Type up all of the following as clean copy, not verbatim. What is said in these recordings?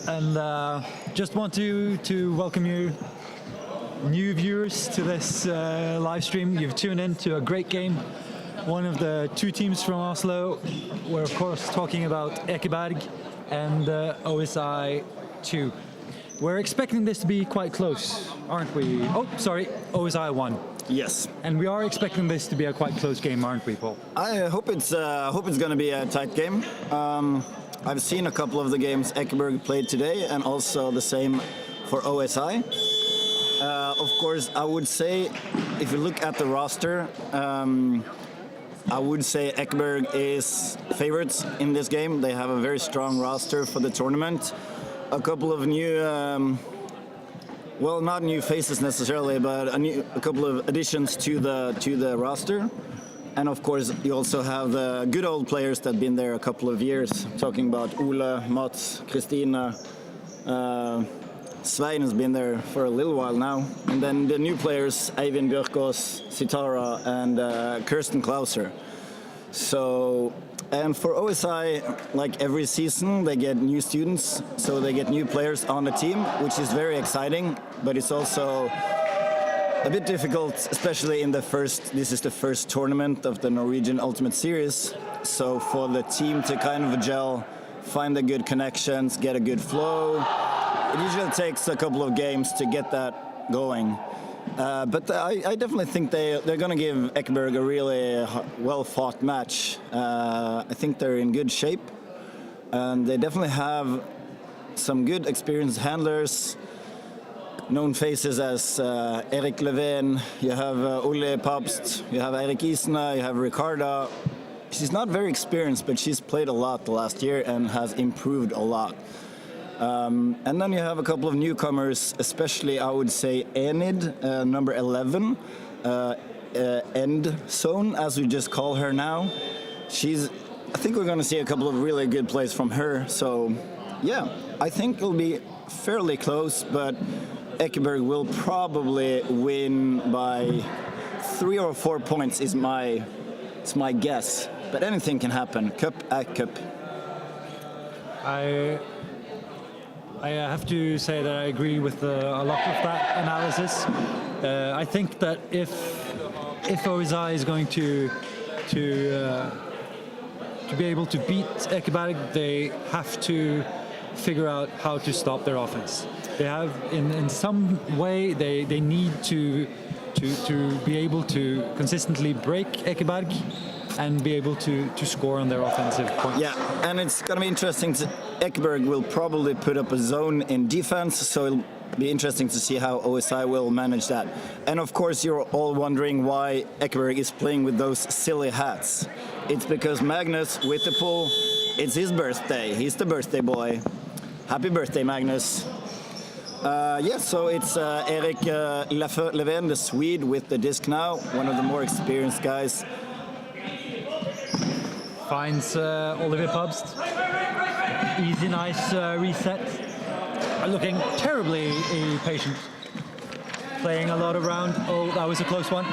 and just want to welcome you, new viewers, to this live stream. You've tuned in to a great game. One of the two teams from Oslo. We're of course talking about Ekeberg and OSI 2. We're expecting this to be quite close, aren't we? Oh, sorry, OSI 1. Yes. And we are expecting this to be a quite close game, aren't we, Paul? I hope it's going to be a tight game. I've seen a couple of the games Ekeberg played today, and also the same for OSI. Of course, I would say, if you look at the roster, I would say Ekeberg is favorites in this game. They have a very strong roster for the tournament. A couple of new, well, not new faces necessarily, but a couple of additions to the roster. And of course, you also have the good old players that have been there a couple of years. Talking about Ole, Mats, Christina, Svein has been there for a little while now. And then the new players, Eivind Bjørkås, Sitara, and Kirsten Klauser. So, and for OSI, like every season, they get new students, so they get new players on the team, which is very exciting, but it's also a bit difficult, especially in this is the first tournament of the Norwegian Ultimate Series. So for the team to kind of gel, find the good connections, get a good flow, it usually takes a couple of games to get that going. But I definitely think they're going to give Ekeberg a really well-fought match. I think they're in good shape, and they definitely have some good experienced handlers, known faces as Erik Levén, you have Ole Pabst, you have Eirik Isna, you have Ricarda. She's not very experienced, but she's played a lot the last year and has improved a lot. And then you have a couple of newcomers, especially I would say Enid, number 11, End Zone, as we just call her now. I think we're going to see a couple of really good plays from her. So, yeah, I think it'll be fairly close, but Ekeberg will probably win by 3 or 4 points is my guess. But anything can happen. Cup at cup. I have to say that I agree with a lot of that analysis. I think that if OSI is going to be able to beat Ekeberg, they have to figure out how to stop their offense. They have, in some way, they need to be able to consistently break Ekeberg and be able to score on their offensive points. Yeah, and it's going to be interesting. Ekeberg will probably put up a zone in defense, so it'll be interesting to see how OSI will manage that. And of course, you're all wondering why Ekeberg is playing with those silly hats. It's because Magnus Wittepol, it's his birthday. He's the birthday boy. Happy birthday, Magnus. So it's Erik Levén, the Swede, with the disc now, one of the more experienced guys. Finds Oliver Pabst. Easy, nice reset. Looking terribly patient. Playing a lot around. Oh, that was a close one.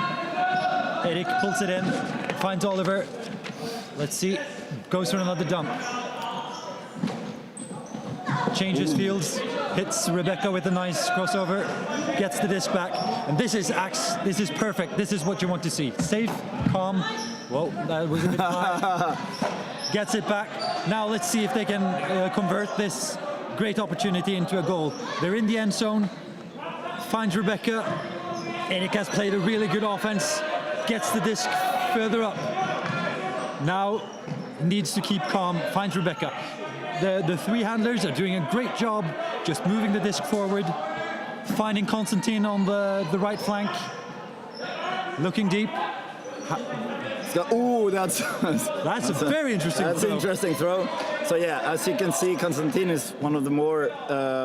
Erik pulls it in, finds Oliver. Let's see. Goes for another dump. Changes fields. Hits Rebecca with a nice crossover. Gets the disc back. And this is perfect. This is what you want to see. Safe, calm. Whoa, that was a bit high. Gets it back. Now let's see if they can convert this great opportunity into a goal. They're in the end zone. Finds Rebecca. Erik has played a really good offense. Gets the disc further up. Now needs to keep calm. Finds Rebecca. The three handlers are doing a great job just moving the disc forward. Finding Konstantin on the right flank. Looking deep. Oh, that's a very interesting throw. That's an interesting throw. So yeah, as you can see, Konstantin is one of the more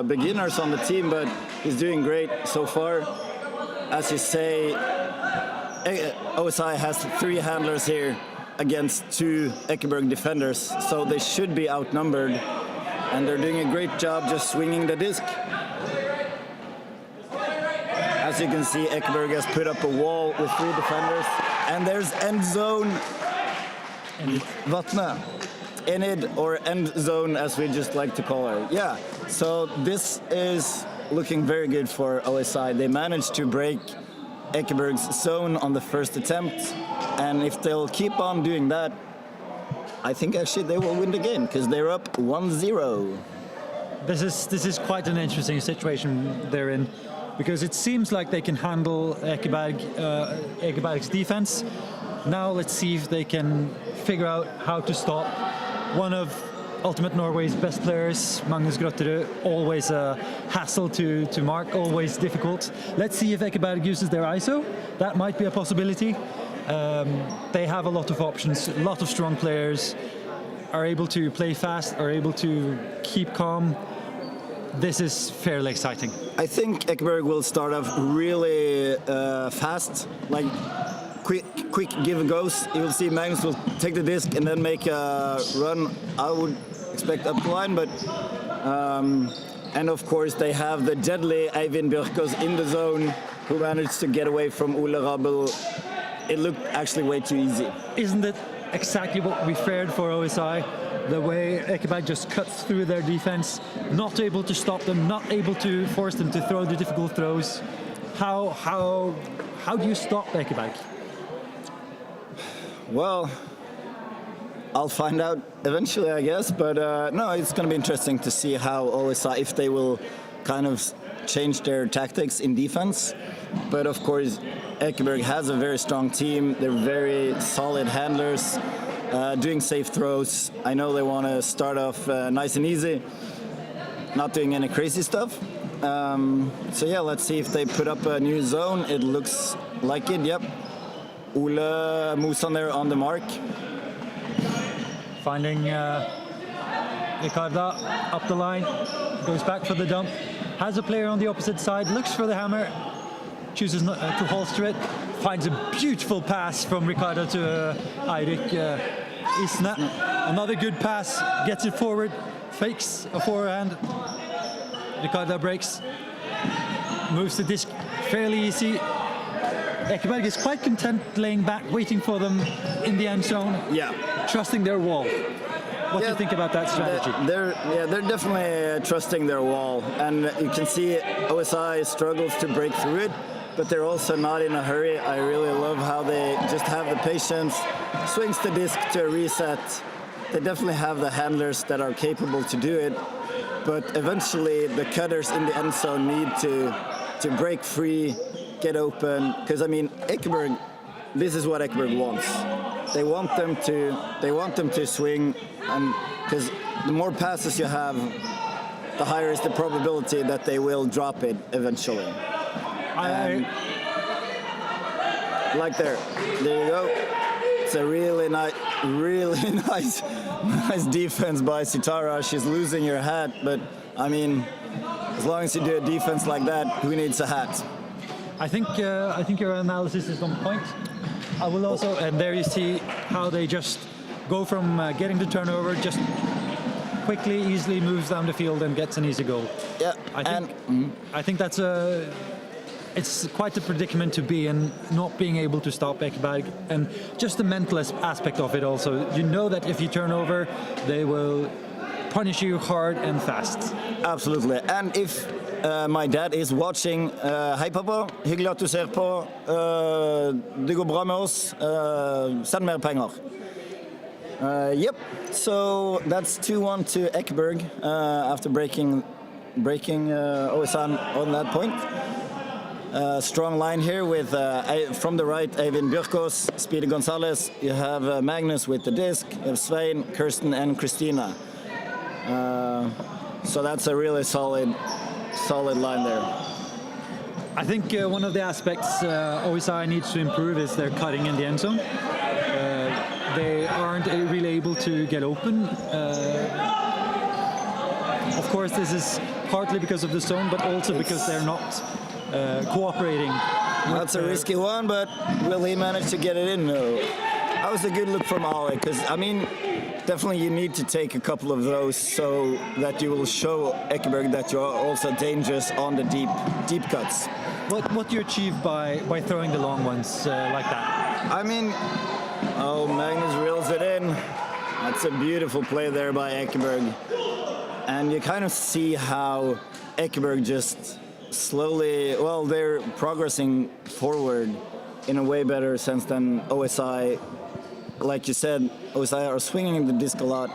beginners on the team, but he's doing great so far. As you say, OSI has 3 handlers here against 2 Ekeberg defenders, so they should be outnumbered, and they're doing a great job just swinging the disc. As you can see, Ekeberg has put up a wall with 3 defenders. And there's end zone. Vatne. enid or end zone, as we just like to call her. Yeah, so this is looking very good for OSI. They managed to break Ekeberg's zone on the first attempt, and if they'll keep on doing that, I think actually they will win the game, because they're up 1-0. This is quite an interesting situation they're in, because it seems like they can handle Ekeberg's defense. Now let's see if they can figure out how to stop one of Ultimate Norway's best players, Magnus Grotterud. Always a hassle to mark, always difficult. Let's see if Ekeberg uses their ISO. That might be a possibility. They have a lot of options, a lot of strong players, are able to play fast, are able to keep calm. This is fairly exciting. I think Ekeberg will start off really fast, like quick give and goes. You'll see Magnus will take the disc and then make a run, I would expect up the line, but and of course they have the deadly Eivind Bjørkås in the zone, who managed to get away from Ole Rabel. It looked actually way too easy. Isn't it exactly what we feared for OSI? The way Ekeberg just cuts through their defense, not able to stop them, not able to force them to throw the difficult throws. How do you stop Ekeberg? Well, I'll find out eventually, I guess. But no, it's going to be interesting to see how OSI, if they will kind of change their tactics in defense. But of course, Ekeberg has a very strong team. They're very solid handlers, doing safe throws. I know they want to start off nice and easy, not doing any crazy stuff. So yeah, let's see if they put up a new zone. It looks like it, yep. Ole Mosan there on the mark. Finding Ricarda up the line, goes back for the dump, has a player on the opposite side, looks for the hammer, chooses not, to holster it, finds a beautiful pass from Ricarda to Eirik Isne. Another good pass, gets it forward, fakes a forehand. Ricarda breaks, moves the disc fairly easy. Ekeberg is quite content laying back, waiting for them in the end zone. Yeah. Trusting their wall. What do you think about that strategy? They're definitely trusting their wall, and you can see OSI struggles to break through it, but they're also not in a hurry. I really love how they just have the patience, swings the disc to a reset. They definitely have the handlers that are capable to do it, but eventually the cutters in the end zone need to break free, get open, because I mean Ekeberg, this is what Ekeberg wants. They want them to swing, and because the more passes you have, the higher is the probability that they will drop it eventually. Like there you go. It's a really nice defense by Sitara. She's losing your hat, but I mean, as long as you do a defense like that, who needs a hat? I think your analysis is on point. I will also, and there you see how they just go from getting the turnover, just quickly, easily moves down the field and gets an easy goal. Yeah, I think that's it's quite a predicament to be in, not being able to stop Ekeberg, and just the mental aspect of it also. You know that if you turn over, they will punish you hard and fast. Absolutely, and if my dad is watching. Hei, pappa. Hyggelig at du ser på. Det går bra med oss. Send mer penger. Yep. So that's 2-1 to Ekeberg after breaking OSI on that point. Strong line here with from the right Eivind Bjørkås, Speedy Gonzalez. You have Magnus with the disc. You have Svein, Kirsten, and Christina. So that's a really solid line there. I think one of the aspects OSI needs to improve is their cutting in the end zone. They aren't really able to get open. Of course, this is partly because of the zone, but also because they're not cooperating. That's a risky one, but will he manage to get it in? No. That was a good look from Ale, because, I mean, definitely you need to take a couple of those so that you will show Ekeberg that you are also dangerous on the deep cuts. What do you achieve by throwing the long ones like that? I mean, Magnus reels it in. That's a beautiful play there by Ekeberg. And you kind of see how Ekeberg just slowly, well, they're progressing forward in a way better sense than OSI. Like you said, OSI are swinging the disc a lot,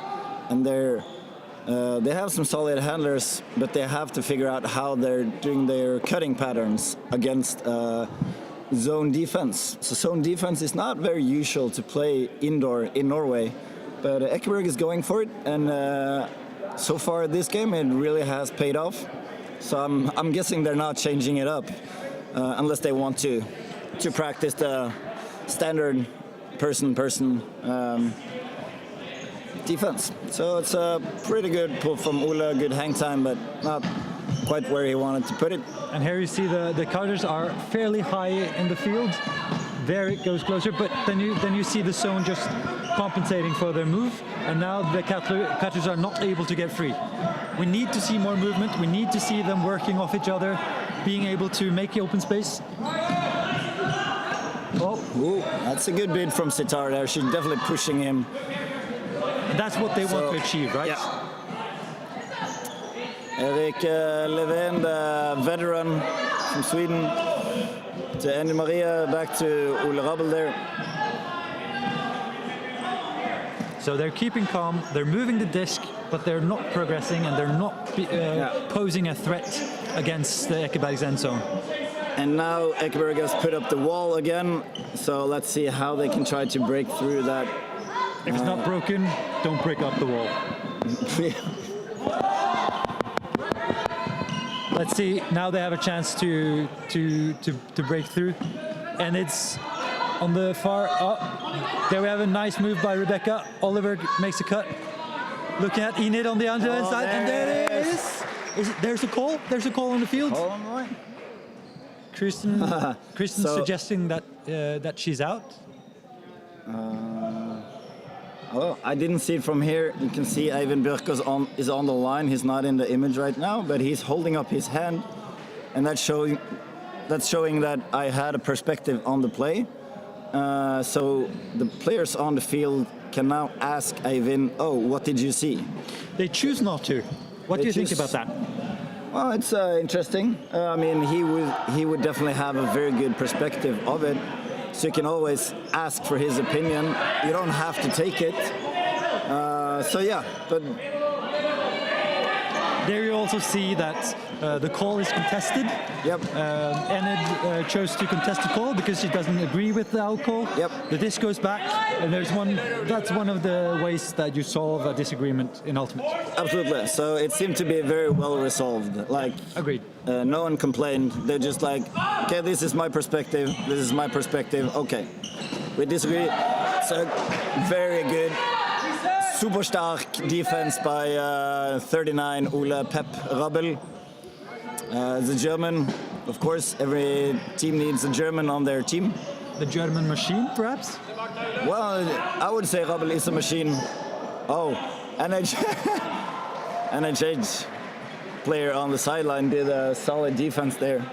and they have some solid handlers, but they have to figure out how they're doing their cutting patterns against zone defense. So zone defense is not very usual to play indoor in Norway, but Ekeberg is going for it, and so far this game it really has paid off. So I'm guessing they're not changing it up unless they want to practice the standard person defense. So it's a pretty good pull from Ole, good hang time, but not quite where he wanted to put it. And here you see the cutters are fairly high in the field. There it goes closer, but then you see the zone just compensating for their move, and now the cutters are not able to get free. We need to see more movement. We need to see them working off each other, being able to make open space. Oh, ooh, that's a good bid from Sitar there. She's definitely pushing him. That's what they want to achieve, right? Yeah. Erik Levén, the veteran from Sweden, to Andy Maria, back to Ole Rabbel there. So they're keeping calm, they're moving the disc, but they're not progressing, and they're not posing a threat against the Ekeberg's end zone. And now Ekeberg has put up the wall again, so let's see how they can try to break through that. If it's not broken, don't break up the wall. Let's see, now they have a chance to break through, and it's on the far up. There we have a nice move by Rebecca. Oliver makes a cut. Looking at Enid on the other side, and there it is. There's a call. There's a call on the field. Call on the line. Kristen suggesting that she's out. Oh, I didn't see it from here. You can see Eivind Bjørkås is on the line. He's not in the image right now, but he's holding up his hand, and that's showing that I had a perspective on the play. So the players on the field can now ask Eivind, "Oh, what did you see?" They choose not to. What do you think about that? Well, it's interesting. I mean, he would definitely have a very good perspective of it. So you can always ask for his opinion. You don't have to take it. So yeah, but there you also see that the call is contested. Yep. Enid chose to contest the call because she doesn't agree with the out call. Yep. The disc goes back, and that's one of the ways that you solve a disagreement in Ultimate. Absolutely. So it seemed to be very well resolved. Like, agreed. No one complained. They're just like, okay, this is my perspective. This is my perspective. Okay, we disagree. So very good. Super stark defense by 39 Ole Pep Rabbel. The German, of course, every team needs a German on their team. The German machine, perhaps? Well, I would say Rabbel is a machine. Oh, NHH player on the sideline did a solid defense there.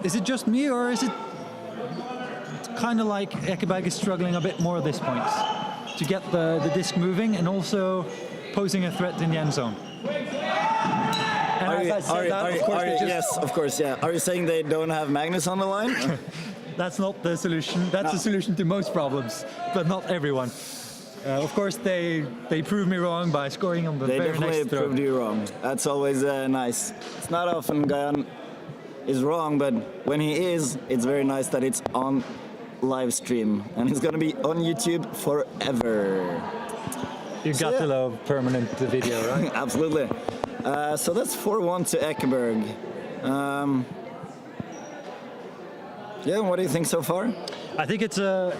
Is it just me, or is it kind of like Ekeberg is struggling a bit more at this point to get the disc moving and also posing a threat in the end zone? Yes, of course, yeah. Are you saying they don't have Magnus on the line? That's not the solution. That's the solution to most problems, but not everyone. Of course, they proved me wrong by scoring on the very next throw. They definitely proved you wrong. That's always nice. It's not often Gayan is wrong, but when he is, it's very nice that it's on live stream, and it's going to be on YouTube forever. You got to love permanent video, right? Absolutely. So that's 4-1 to Ekeberg. Yeah, what do you think so far? I think it's the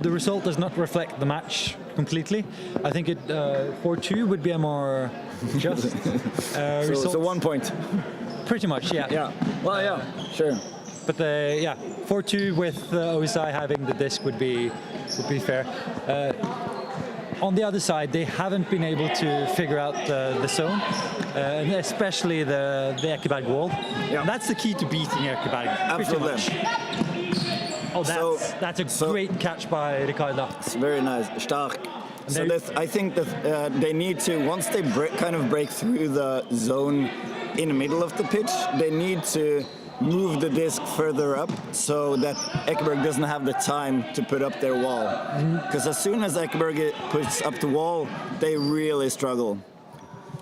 result does not reflect the match completely. I think it 4-2 would be a more just result. So 1 point. Pretty much, yeah. Yeah. Well, yeah, sure. But 4-2 with OSI having the disc would be fair. On the other side, they haven't been able to figure out the zone, and especially the Ekeberg wall. Yeah. And that's the key to beating Ekeberg. Absolutely. Oh, that's a great catch by Ricarda. It's very nice. Stark. So I think that they need to, once they kind of break through the zone in the middle of the pitch, they need to move the disc further up so that Ekeberg doesn't have the time to put up their wall. Because as soon as Ekeberg puts up the wall, they really struggle.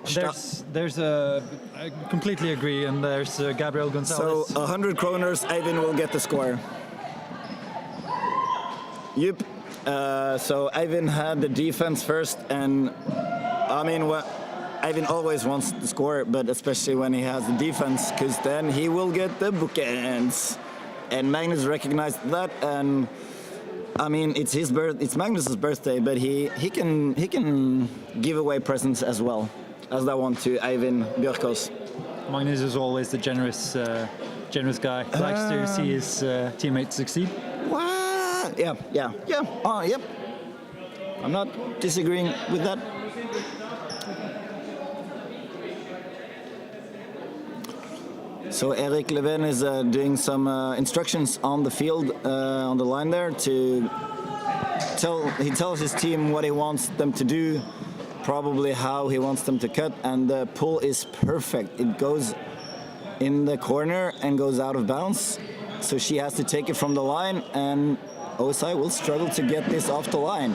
I completely agree, and there's Gabriel Gonzalez. So 100 kroners, Eivind will get the score. Yep. So Eivind had the defense first, and I mean, Eivind always wants to score, but especially when he has the defense, because then he will get the bookends. And Magnus recognized that, and I mean, it's Magnus's birthday, but he can give away presents as well as that one to Eivind Bjørkås. Magnus is always the generous guy. Likes to see his teammates succeed. What? Yeah. Yep. I'm not disagreeing with that. So Erik Leven is doing some instructions on the field, on the line there, he tells his team what he wants them to do, probably how he wants them to cut, and the pull is perfect. It goes in the corner and goes out of bounds, so she has to take it from the line, and OSI will struggle to get this off the line.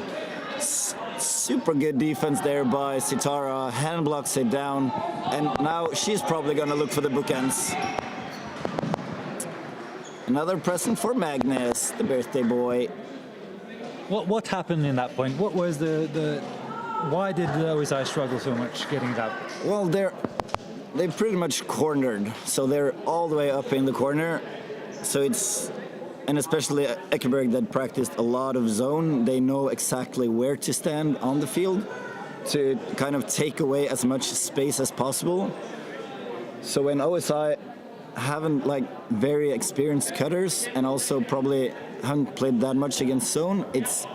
Super good defense there by Sitara, hand blocks it down, and now she's probably gonna look for the bookends. Another present for Magnus, the birthday boy. What happened in that point? What was why did the OSI struggle so much getting it out? Well, they pretty much cornered, so they're all the way up in the corner. So and especially Ekeberg that practiced a lot of zone, they know exactly where to stand on the field to kind of take away as much space as possible. So when OSI haven't very experienced cutters and also probably haven't played that much against zone, it's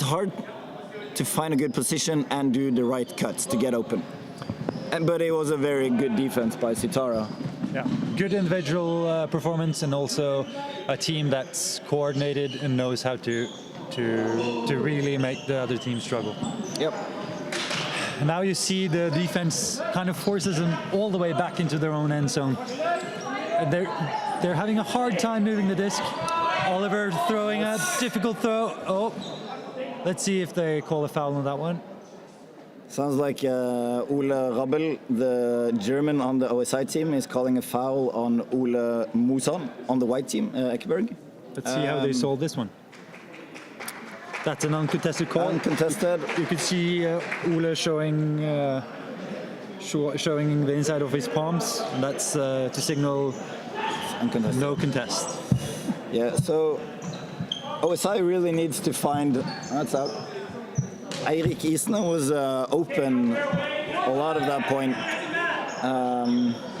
hard to find a good position and do the right cuts to get open. But it was a very good defense by Sitara. Yeah, good individual performance, and also a team that's coordinated and knows how to really make the other team struggle. Yep. And now you see the defense kind of forces them all the way back into their own end zone. And they're having a hard time moving the disc. Oliver throwing a difficult throw. Oh, let's see if they call a foul on that one. Sounds like Ole Rabbel, the German on the OSI team, is calling a foul on Ole Musan on the white team, Ekeberg. Let's see how they solve this one. That's an uncontested call. Uncontested. You could see Ole showing the inside of his palms, and that's to signal no contest. Yeah, so OSI really needs to find... That's out. Eirik Isna was open a lot of that point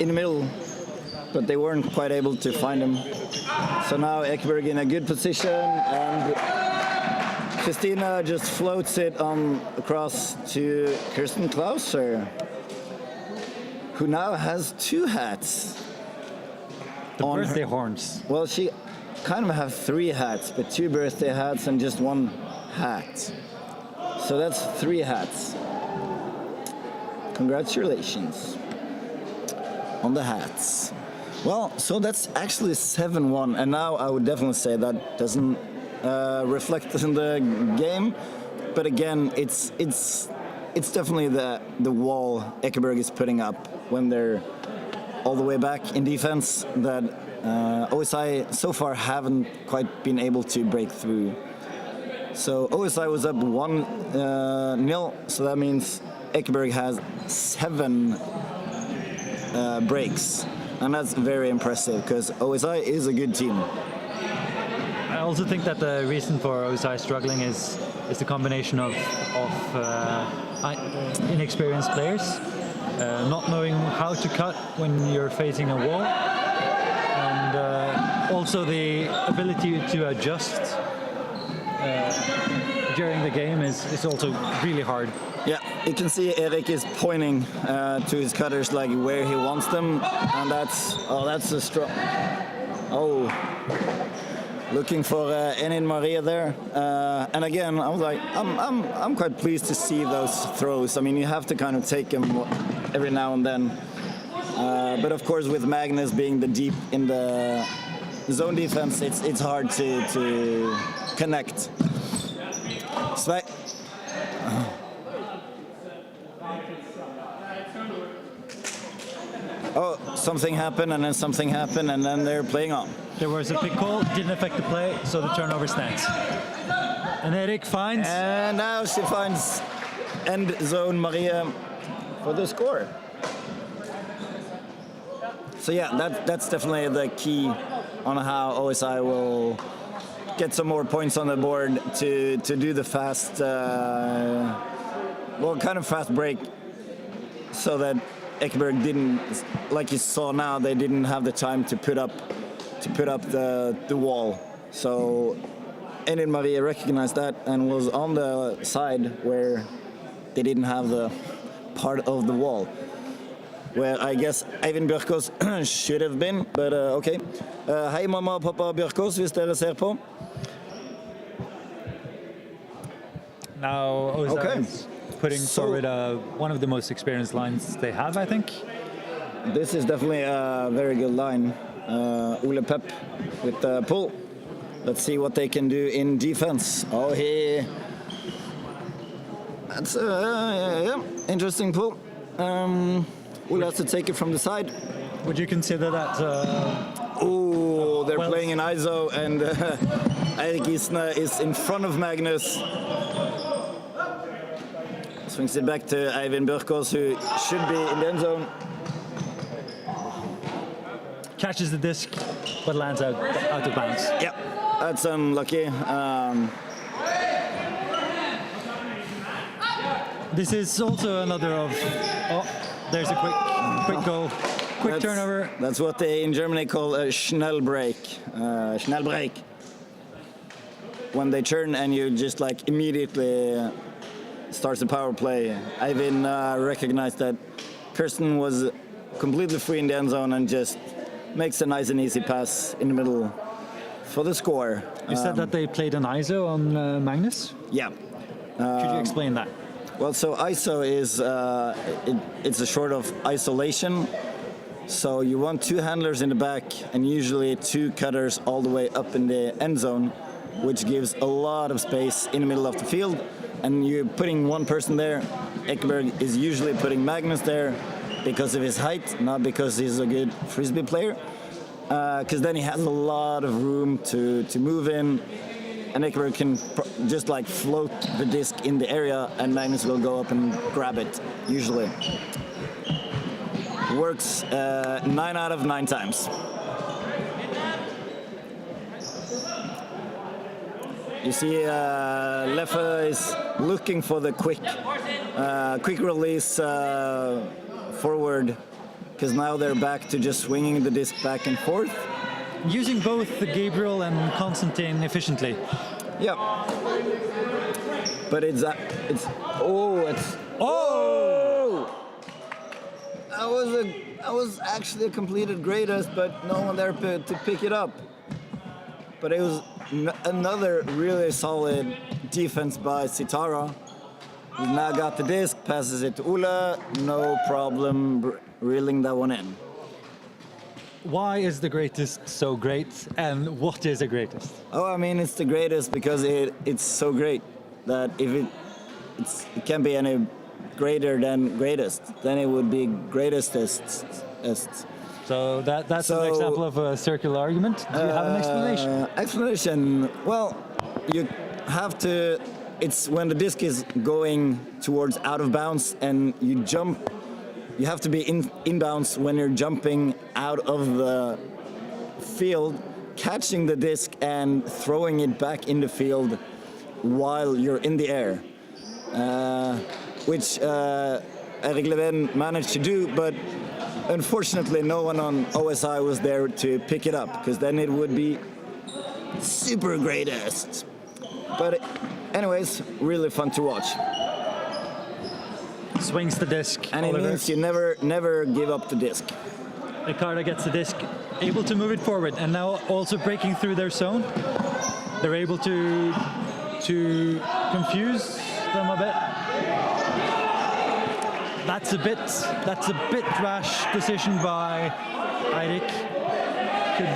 in the middle, but they weren't quite able to find him. So now Ekeberg in a good position, and Christina just floats it across to Kirsten Klauser, who now has two hats. The birthday horns. Well, she kind of has three hats, but two birthday hats and just one hat. So that's three hats. Congratulations on the hats. Well, so that's actually 7-1, and now I would definitely say that doesn't reflect in the game. But again, it's definitely the wall Ekeberg is putting up when they're all the way back in defense that OSI so far haven't quite been able to break through. So OSI was up 1-0, so that means Ekeberg has 7 breaks, and that's very impressive because OSI is a good team. I also think that the reason for OSI struggling is the combination of inexperienced players, not knowing how to cut when you're facing a wall, and also the ability to adjust during the game is also really hard. Yeah, you can see Erik is pointing to his cutters like where he wants them, and that's a strong. looking for Enin Maria there. And again, I was like, I'm quite pleased to see those throws. I mean, you have to kind of take them every now and then. But of course, with Magnus being the deep in the zone defense, it's hard to connect. Sve- Oh, something happened, and then something happened, and then they're playing on. There was a pick call, didn't affect the play, so the turnover stands. And Erik finds. And now she finds end zone Maria for the score. So yeah, that's definitely the key on how OSI will get some more points on the board to do the fast, kind of fast break, so that Ekeberg didn't, like you saw now, they didn't have the time to put up the wall. So Enin Maria recognized that and was on the side where they didn't have the part of the wall, where I guess Eivind Bjørkås should have been, but okay. Hei mamma og pappa Bjørkås, hvis dere ser på. Now OSI Okay. is putting forward one of the most experienced lines they have, I think. This is definitely a very good line. Ole Pep with the pull. Let's see what they can do in defense. Oh, that's interesting pull. Ole has to take it from the side. Would you consider that? Oh, they're playing in ISO, and Eirik Isne is in front of Magnus. Swings it back to Eivind Bjørkås, who should be in the end zone. Catches the disc, but lands out of bounds. Yeah, that's unlucky. This is also another of. Oh, there's a quick goal, quick turnover. That's what they in Germany call a Schnellbreak. Schnellbreak. When they turn and you just like immediately starts the power play. Eivind recognized that Kirsten was completely free in the end zone and just makes a nice and easy pass in the middle for the score. You said that they played an ISO on Magnus? Yeah. Could you explain that? Well, so ISO is it's a sort of isolation. So you want two handlers in the back and usually two cutters all the way up in the end zone, which gives a lot of space in the middle of the field. And you're putting one person there. Ekeberg is usually putting Magnus there because of his height, not because he's a good frisbee player. Because then he has a lot of room to move in, and Ekeberg can just like float the disc in the area, and Magnus will go up and grab it, usually. Works 9 out of 9 times. You see, Leffe is looking for the quick release forward, because now they're back to just swinging the disc back and forth. Using both Gabriel and Constantine efficiently. Yeah. But it's. That was actually a completed greatest, but no one there to pick it up. But it was another really solid defense by Sitara. He's now got the disc, passes it to Ula, no problem reeling that one in. Why is the greatest so great, and what is the greatest? Oh, I mean, it's the greatest because it's so great that if it can't be any greater than greatest, then it would be greatestest. So that's an example of a circular argument. Do you have an explanation? Explanation. Well, you have to. It's when the disc is going towards out of bounds and you jump. You have to be inbounds when you're jumping out of the field, catching the disc and throwing it back in the field while you're in the air, which Erik Leven managed to do, but unfortunately no one on OSI was there to pick it up, because then it would be super greatest. But anyways, really fun to watch. Swings the disc. And it means you never give up the disc. Ricarda gets the disc, able to move it forward, and now also breaking through their zone. They're able to confuse them a bit. That's a bit rash decision by Eirik. Could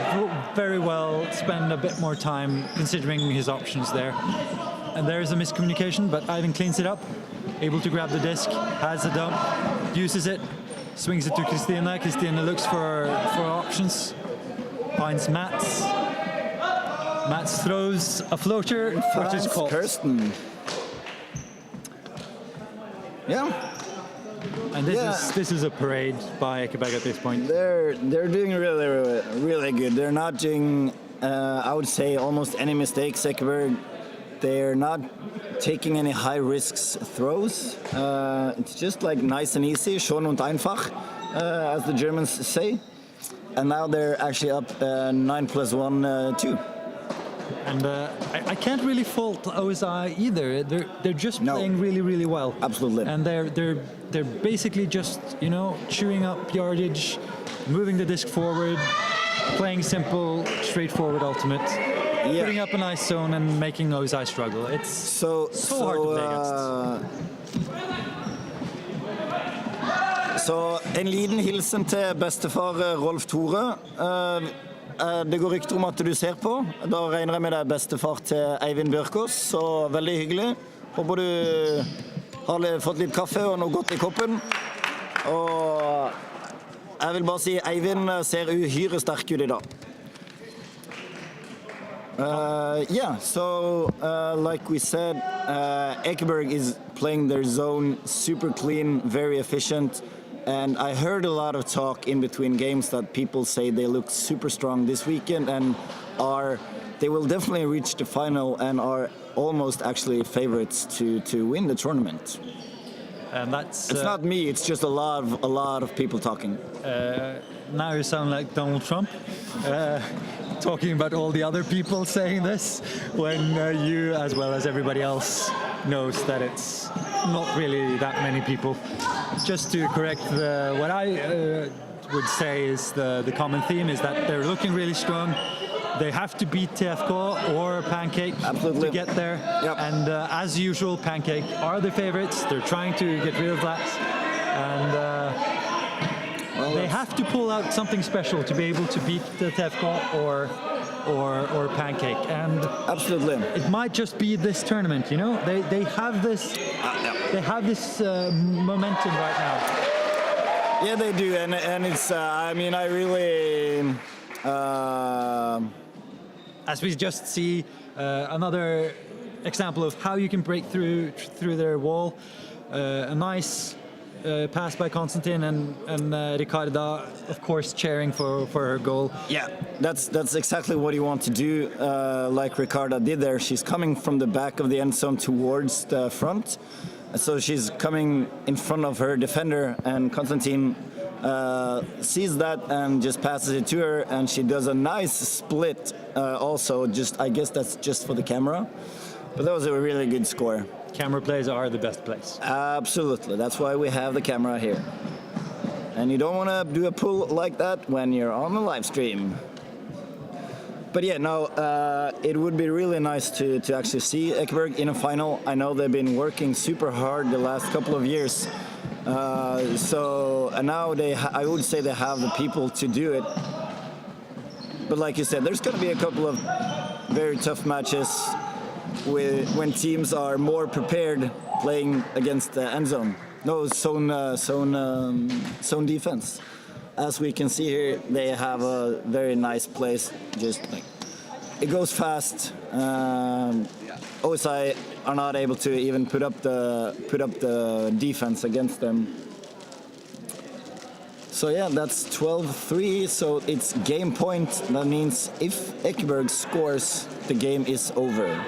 very well spend a bit more time considering his options there. And there's a miscommunication, but Ivan cleans it up. Able to grab the disc, has a dump, uses it, swings it to Christina. Christina looks for options, finds Mats. Mats throws a floater, which is caught. Kirsten. Yeah. And this is a parade by Ekeberg at this point. They're doing really good. They're not doing, I would say, almost any mistakes. Ekeberg, they're not taking any high risks throws. It's just like nice and easy, schon und einfach, as the Germans say. And now they're actually up 9+1, 2. And I can't really fault OSI either. They're just playing really well. Absolutely. And they're basically just chewing up yardage, moving the disc forward, playing simple, straightforward ultimate, putting up a nice zone and making OSI struggle. It's so hard to play against. Så en liten hilsen til bestefar Rolf Tore. Det går rykter om at du ser på. Da regner jeg med deg bestefar til Eivind Bjørkås, så veldig hyggelig. Håper du har fått litt kaffe og noe godt i koppen. Og jeg vil bare si Eivind ser uhyre sterk ut i dag. Yeah, so like we said, Ekeberg is playing their zone super clean, very efficient. And I heard a lot of talk in between games that people say they look super strong this weekend and they will definitely reach the final and are almost actually favorites to win the tournament. And that's it's not me, it's just a lot of people talking. Now you sound like Donald Trump, talking about all the other people saying this, when you, as well as everybody else, knows that it's not really that many people. Just to correct what I would say is the common theme is that they're looking really strong. They have to beat TFK or Pancake to get there. Yep. And as usual, Pancake are the favorites. They're trying to get rid of that. And they have to pull out something special to be able to beat the TFK or Pancake. And absolutely, it might just be this tournament, They have this they have this momentum right now. Yeah, they do, and it's I mean, I really as we just see another example of how you can break through their wall. A nice pass by Konstantin and Ricarda, of course, cheering for her goal. Yeah, that's exactly what you want to do, like Ricarda did there. She's coming from the back of the end zone towards the front. So she's coming in front of her defender, and Konstantin sees that and just passes it to her, and she does a nice split also. I guess that's just for the camera. But that was a really good score. Camera plays are the best plays. Absolutely. That's why we have the camera here. And you don't want to do a pull like that when you're on the live stream. But yeah, no, it would be really nice to actually see Ekeberg in a final. I know they've been working super hard the last couple of years. And now I would say they have the people to do it. But like you said, there's going to be a couple of very tough matches when teams are more prepared playing against the end zone. No, zone defense. As we can see here, they have a very nice place. Just like it goes fast. OSI are not able to even put up the defense against them. So yeah, that's 12-3. So it's game point. That means if Ekeberg scores, the game is over.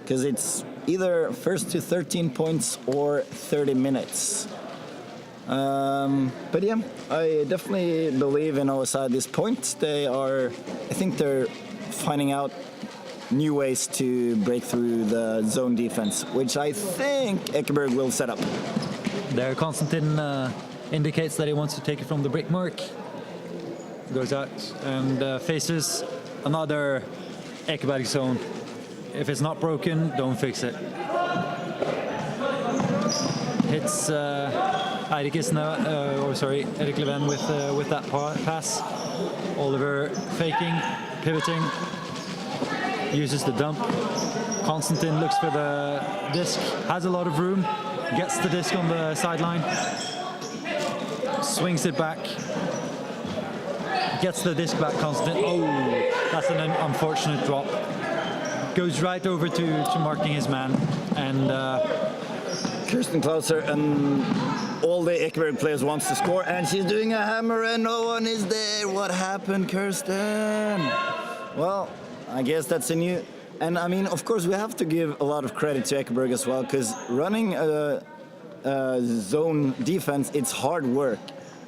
Because it's either first to 13 points or 30 minutes. But yeah, I definitely believe in OSI at this point. I think they're finding out new ways to break through the zone defense, which I think Ekeberg will set up. There, Konstantin indicates that he wants to take it from the brick mark. goes out and faces another Ekeberg zone. If it's not broken, don't fix it. Hits Erik Leven with that pass. Oliver faking, pivoting, uses the dump. Konstantin looks for the disc, has a lot of room, gets the disc on the sideline, swings it back, gets the disc back. Konstantin, oh, that's an unfortunate drop. Goes right over to marking his man, and Kirsten Klauser and all the Ekeberg players wants to score, and she's doing a hammer and no one is there. What happened, Kirsten? Well, I guess that's a new... And I mean, of course, we have to give a lot of credit to Ekeberg as well, because running a zone defense, it's hard work,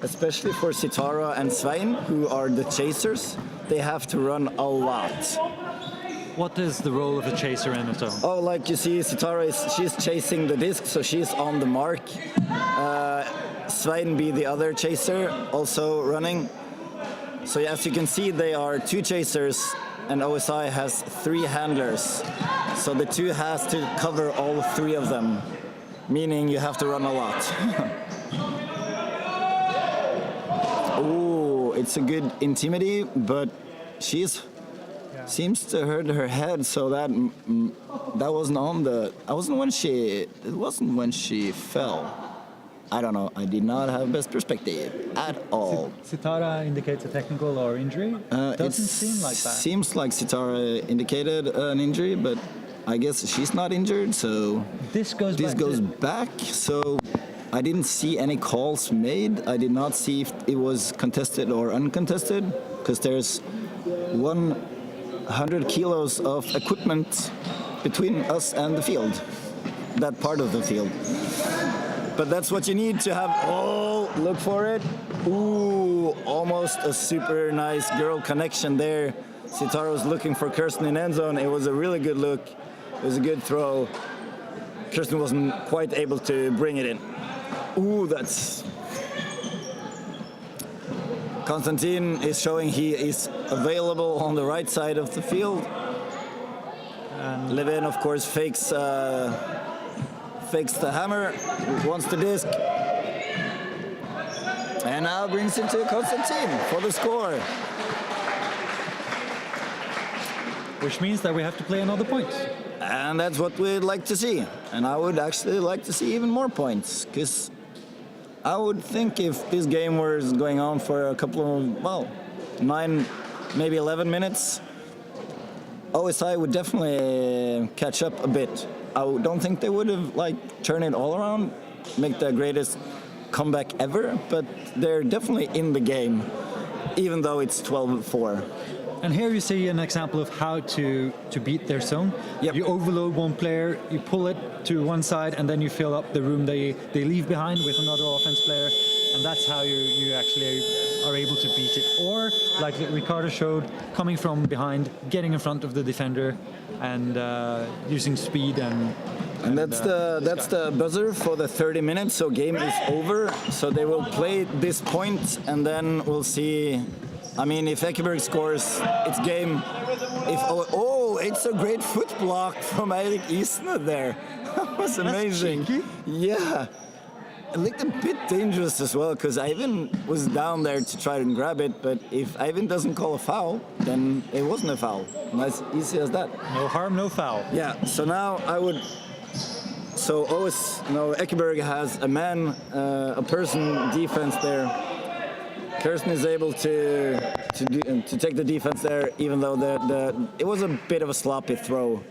especially for Sitara and Svein, who are the chasers. They have to run a lot. what is the role of a chaser in a zone? Oh, like you see, Sitara she's chasing the disc, so she's on the mark. Svein be the other chaser, also running. So as you can see, they are two chasers, and OSI has 3 handlers. So the 2 has to cover all 3 of them, meaning you have to run a lot. Oh, it's a good intimidity, but she's seems to hurt her head, so that wasn't on the. It wasn't when she fell. I don't know. I did not have best perspective at all. Sitara indicates a technical or injury? Doesn't seem like that. Seems like Sitara indicated an injury, but I guess she's not injured, so This goes back. So I didn't see any calls made. I did not see if it was contested or uncontested, because there's 100 kilos of equipment between us and the field, that part of the field. But that's what you need to have. Oh, look for it. Ooh, almost a super nice girl connection there. Sitara was looking for Kirsten in end zone. It was a really good look. It was a good throw. Kirsten wasn't quite able to bring it in. Ooh, that's... Konstantin is showing he is available on the right side of the field. And Levin, of course, fakes the hammer, wants the disc, and now brings it to Konstantin for the score. Which means that we have to play another point. And that's what we'd like to see. And I would actually like to see even more points, because I would think if this game was going on for a couple of, 9, maybe 11 minutes, OSI would definitely catch up a bit. I don't think they would have turned it all around, make the greatest comeback ever, but they're definitely in the game, even though it's 12-4. And here you see an example of how to beat their zone. Yep. You overload one player, you pull it to one side, and then you fill up the room they leave behind with another offense player, and that's how you actually are able to beat it. Or, like Ricardo showed, coming from behind, getting in front of the defender, and using speed and that's the buzzer for the 30 minutes. So game is over. So they will play this point, and then we'll see. I mean, if Ekeberg scores, it's game. It's a great foot block from Eirik Isne there. That was amazing. That's cheeky. Yeah. It looked a bit dangerous as well, because Eivind was down there to try and grab it, but if Eivind doesn't call a foul, then it wasn't a foul. As easy as that. No harm, no foul. Yeah, so now I would... So Ekeberg has a person defense there. Kirsten is able to take the defense there, even though it was a bit of a sloppy throw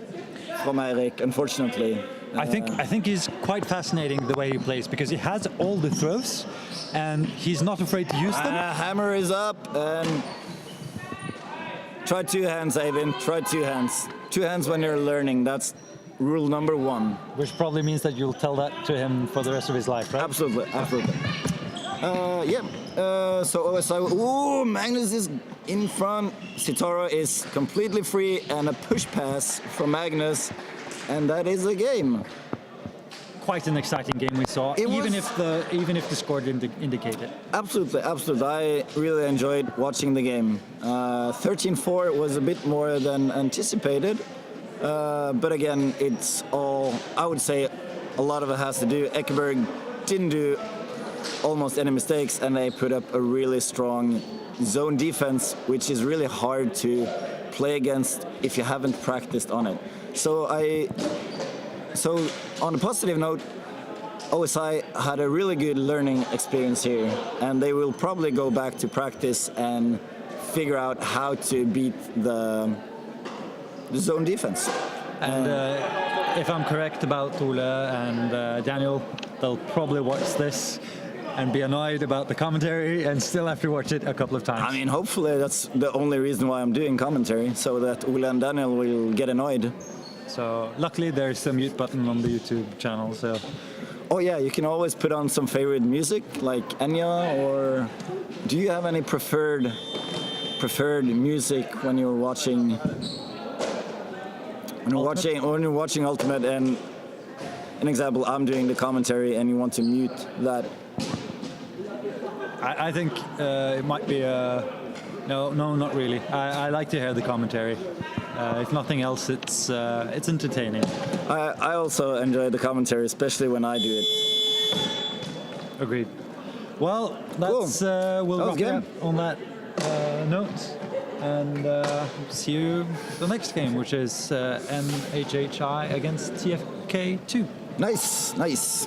from Eirik, unfortunately. I think he's quite fascinating the way he plays, because he has all the throws and he's not afraid to use them. Hammer is up, and try 2 hands, Eivind. Try 2 hands. 2 hands when you're learning. That's rule number 1. Which probably means that you'll tell that to him for the rest of his life, right? Absolutely. So OSI. Ooh, Magnus is in front. Sitara is completely free, and a push pass from Magnus. And that is a game. quite an exciting game we saw, even if the score didn't indicate it. Absolutely, absolutely. I really enjoyed watching the game. 13-4 was a bit more than anticipated, but again, it's all, I would say, a lot of it has to do. Ekeberg didn't do almost any mistakes, and they put up a really strong zone defense, which is really hard to play against if you haven't practiced on it. So on a positive note, OSI had a really good learning experience here, and they will probably go back to practice and figure out how to beat the zone defense. And if I'm correct about Ole and Daniel, they'll probably watch this and be annoyed about the commentary and still have to watch it a couple of times. I mean, hopefully that's the only reason why I'm doing commentary, so that Ole and Daniel will get annoyed. So luckily there's a mute button on the YouTube channel. So. Oh yeah, you can always put on some favorite music like Enya, or do you have any preferred music when you're watching? When you're watching Ultimate, and an example, I'm doing the commentary and you want to mute that. I think it might be no, not really. I like to hear the commentary. If nothing else, it's entertaining. I also enjoy the commentary, especially when I do it. Agreed. Well, that's cool. We'll wrap it good. up on that note, and see you the next game, which is NHHI against TFK2. Nice.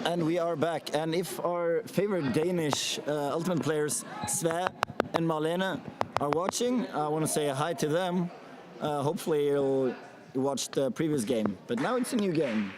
And we are back. And if our favorite Danish Ultimate players, Sve and Marlene, are watching, I want to say hi to them. Hopefully you'll watch the previous game. But now it's a new game.